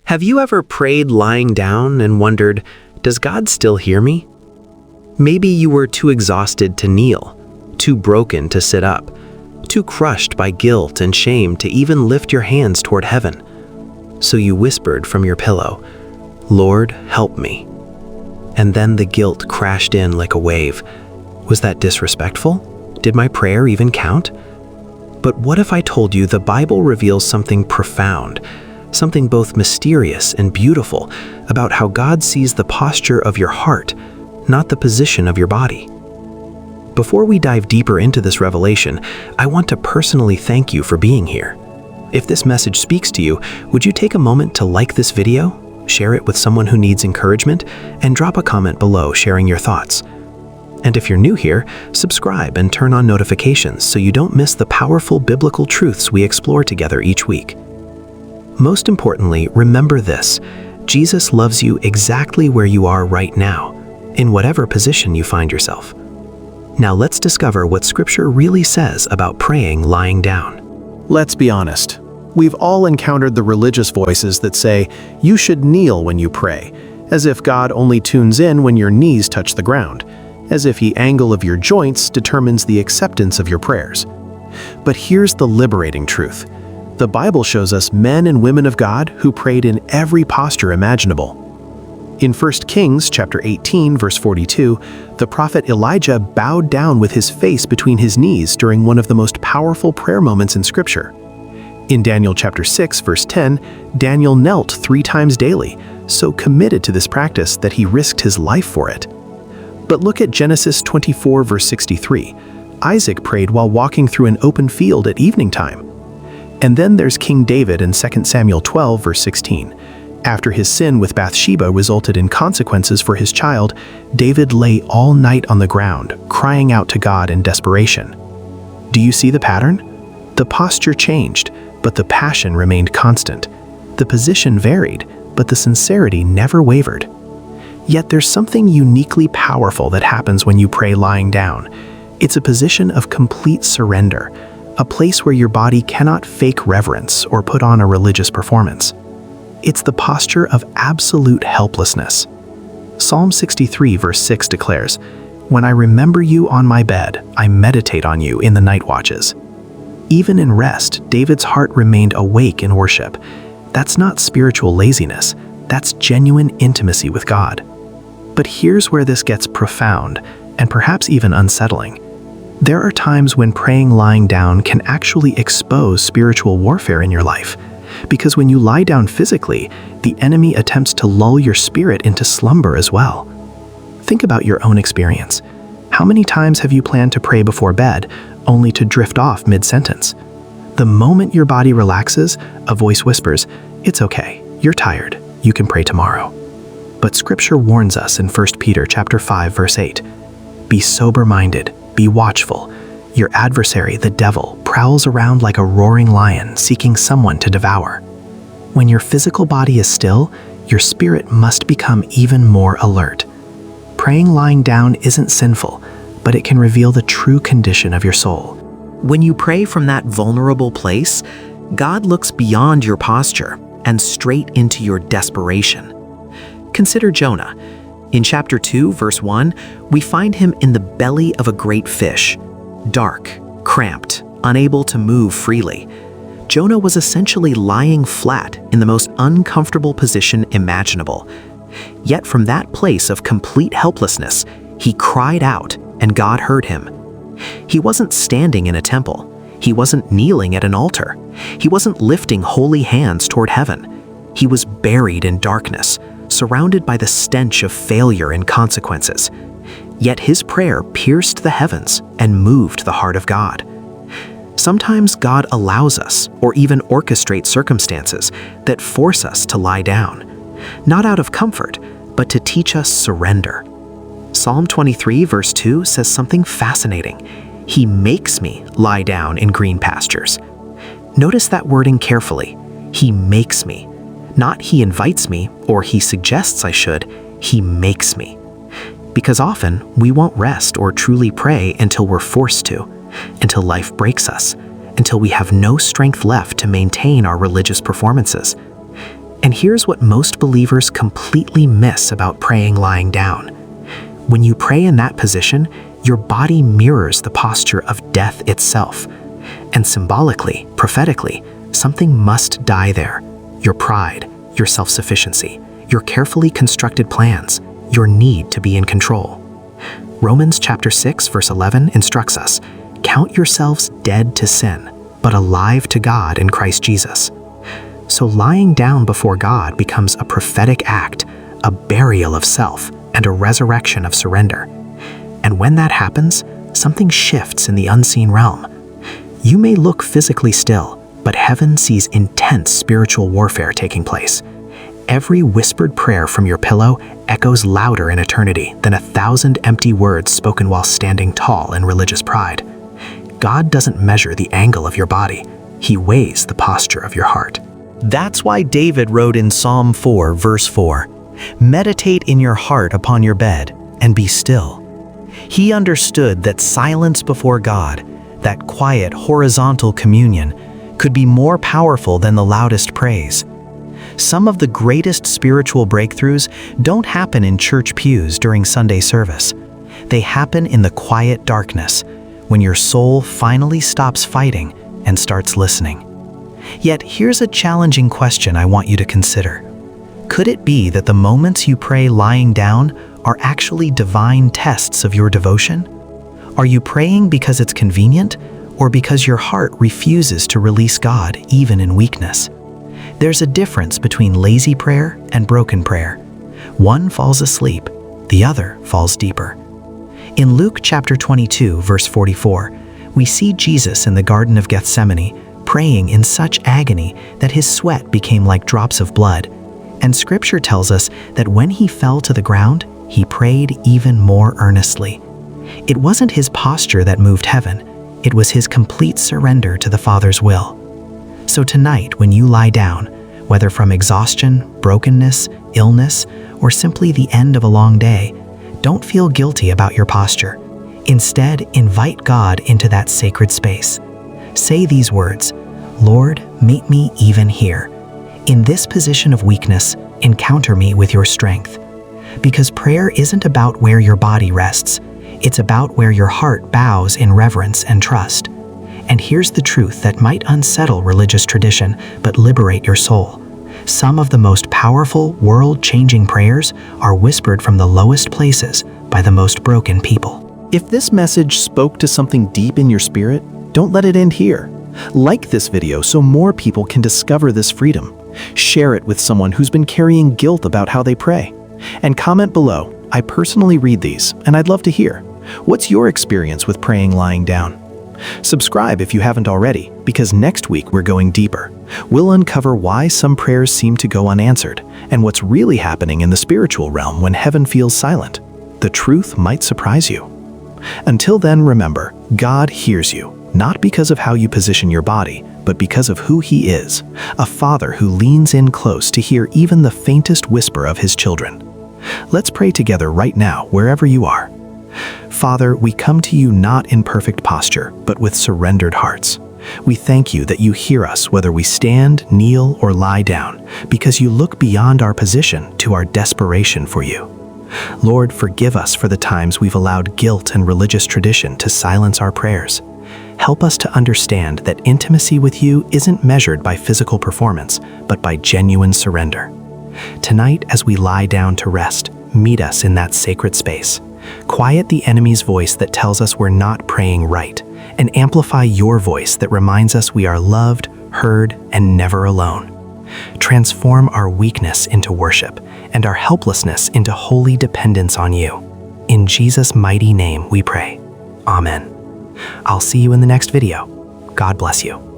Have you ever prayed lying down and wondered, does God still hear me? Maybe you were too exhausted to kneel, too broken to sit up, too crushed by guilt and shame to even lift your hands toward heaven. So you whispered from your pillow, "Lord, help me." And then the guilt crashed in like a wave. Was that disrespectful? Did my prayer even count? But what if I told you the Bible reveals something profound, something both mysterious and beautiful about how God sees the posture of your heart, not the position of your body? Before we dive deeper into this revelation, I want to personally thank you for being here. If this message speaks to you, would you take a moment to like this video, share it with someone who needs encouragement, and drop a comment below sharing your thoughts? And if you're new here, subscribe and turn on notifications so you don't miss the powerful biblical truths we explore together each week. Most importantly, remember this: Jesus loves you exactly where you are right now, in whatever position you find yourself. Now let's discover what Scripture really says about praying lying down. Let's be honest. We've all encountered the religious voices that say, you should kneel when you pray, as if God only tunes in when your knees touch the ground, as if the angle of your joints determines the acceptance of your prayers. But here's the liberating truth. The Bible shows us men and women of God who prayed in every posture imaginable. In 1 Kings chapter 18, verse 42, the prophet Elijah bowed down with his face between his knees during one of the most powerful prayer moments in Scripture. In Daniel chapter 6, verse 10, Daniel knelt 3 times daily, so committed to this practice that he risked his life for it. But look at Genesis 24, verse 63. Isaac prayed while walking through an open field at evening time. And then there's King David in 2 Samuel 12, verse 16. After his sin with Bathsheba resulted in consequences for his child, David lay all night on the ground, crying out to God in desperation. Do you see the pattern? The posture changed, but the passion remained constant. The position varied, but the sincerity never wavered. Yet there's something uniquely powerful that happens when you pray lying down. It's a position of complete surrender, a place where your body cannot fake reverence or put on a religious performance. It's the posture of absolute helplessness. Psalm 63 verse 6 declares, "When I remember you on my bed, I meditate on you in the night watches." Even in rest, David's heart remained awake in worship. That's not spiritual laziness, that's genuine intimacy with God. But here's where this gets profound, and perhaps even unsettling. There are times when praying lying down can actually expose spiritual warfare in your life. Because when you lie down physically, the enemy attempts to lull your spirit into slumber as well. Think about your own experience. How many times have you planned to pray before bed, only to drift off mid-sentence? The moment your body relaxes, a voice whispers, "It's okay, you're tired, you can pray tomorrow." But Scripture warns us in 1 Peter chapter 5, verse 8, "Be sober-minded, be watchful. Your adversary, the devil, prowls around like a roaring lion, seeking someone to devour." When your physical body is still, your spirit must become even more alert. Praying lying down isn't sinful, but it can reveal the true condition of your soul. When you pray from that vulnerable place, God looks beyond your posture and straight into your desperation. Consider Jonah. In chapter 2, verse 1, we find him in the belly of a great fish, dark, cramped, unable to move freely. Jonah was essentially lying flat in the most uncomfortable position imaginable. Yet from that place of complete helplessness, he cried out, and God heard him. He wasn't standing in a temple. He wasn't kneeling at an altar. He wasn't lifting holy hands toward heaven. He was buried in darkness, surrounded by the stench of failure and consequences. Yet his prayer pierced the heavens and moved the heart of God. Sometimes God allows us, or even orchestrates circumstances that force us to lie down, not out of comfort, but to teach us surrender. Psalm 23 verse 2 says something fascinating. He makes me lie down in green pastures. Notice that wording carefully. He makes me. Not he invites me or he suggests I should, he makes me. Because often we won't rest or truly pray until we're forced to, until life breaks us, until we have no strength left to maintain our religious performances. And here's what most believers completely miss about praying lying down. When you pray in that position, your body mirrors the posture of death itself. And symbolically, prophetically, something must die there. Your pride, your self-sufficiency, your carefully constructed plans, your need to be in control. Romans chapter 6, verse 11 instructs us, "Count yourselves dead to sin, but alive to God in Christ Jesus." So lying down before God becomes a prophetic act, a burial of self, and a resurrection of surrender. And when that happens, something shifts in the unseen realm. You may look physically still, but heaven sees intense spiritual warfare taking place. Every whispered prayer from your pillow echoes louder in eternity than 1,000 empty words spoken while standing tall in religious pride. God doesn't measure the angle of your body. He weighs the posture of your heart. That's why David wrote in Psalm 4, verse 4, "Meditate in your heart upon your bed, and be still." He understood that silence before God, that quiet, horizontal communion, could be more powerful than the loudest praise. Some of the greatest spiritual breakthroughs don't happen in church pews during Sunday service. They happen in the quiet darkness, when your soul finally stops fighting and starts listening. Yet here's a challenging question I want you to consider. Could it be that the moments you pray lying down are actually divine tests of your devotion? Are you praying because it's convenient, or because your heart refuses to release God even in weakness? There's a difference between lazy prayer and broken prayer. One falls asleep, the other falls deeper. In Luke chapter 22, verse 44, we see Jesus in the Garden of Gethsemane praying in such agony that his sweat became like drops of blood. And Scripture tells us that when he fell to the ground, he prayed even more earnestly. It wasn't his posture that moved heaven, it was his complete surrender to the Father's will. So tonight, when you lie down, whether from exhaustion, brokenness, illness, or simply the end of a long day, don't feel guilty about your posture. Instead, invite God into that sacred space. Say these words, "Lord, meet me even here. In this position of weakness, encounter me with your strength." Because prayer isn't about where your body rests, it's about where your heart bows in reverence and trust. And here's the truth that might unsettle religious tradition, but liberate your soul. Some of the most powerful, world-changing prayers are whispered from the lowest places by the most broken people. If this message spoke to something deep in your spirit, don't let it end here. Like this video so more people can discover this freedom. Share it with someone who's been carrying guilt about how they pray. And comment below. I personally read these, and I'd love to hear. What's your experience with praying lying down? Subscribe if you haven't already, because next week we're going deeper. We'll uncover why some prayers seem to go unanswered, and what's really happening in the spiritual realm when heaven feels silent. The truth might surprise you. Until then, remember, God hears you, not because of how you position your body, but because of who He is, a Father who leans in close to hear even the faintest whisper of His children. Let's pray together right now, wherever you are. Father, we come to you not in perfect posture, but with surrendered hearts. We thank you that you hear us whether we stand, kneel, or lie down, because you look beyond our position to our desperation for you. Lord, forgive us for the times we've allowed guilt and religious tradition to silence our prayers. Help us to understand that intimacy with you isn't measured by physical performance, but by genuine surrender. Tonight, as we lie down to rest, meet us in that sacred space. Quiet the enemy's voice that tells us we're not praying right, and amplify your voice that reminds us we are loved, heard, and never alone. Transform our weakness into worship, and our helplessness into holy dependence on you. In Jesus' mighty name we pray. Amen. I'll see you in the next video. God bless you.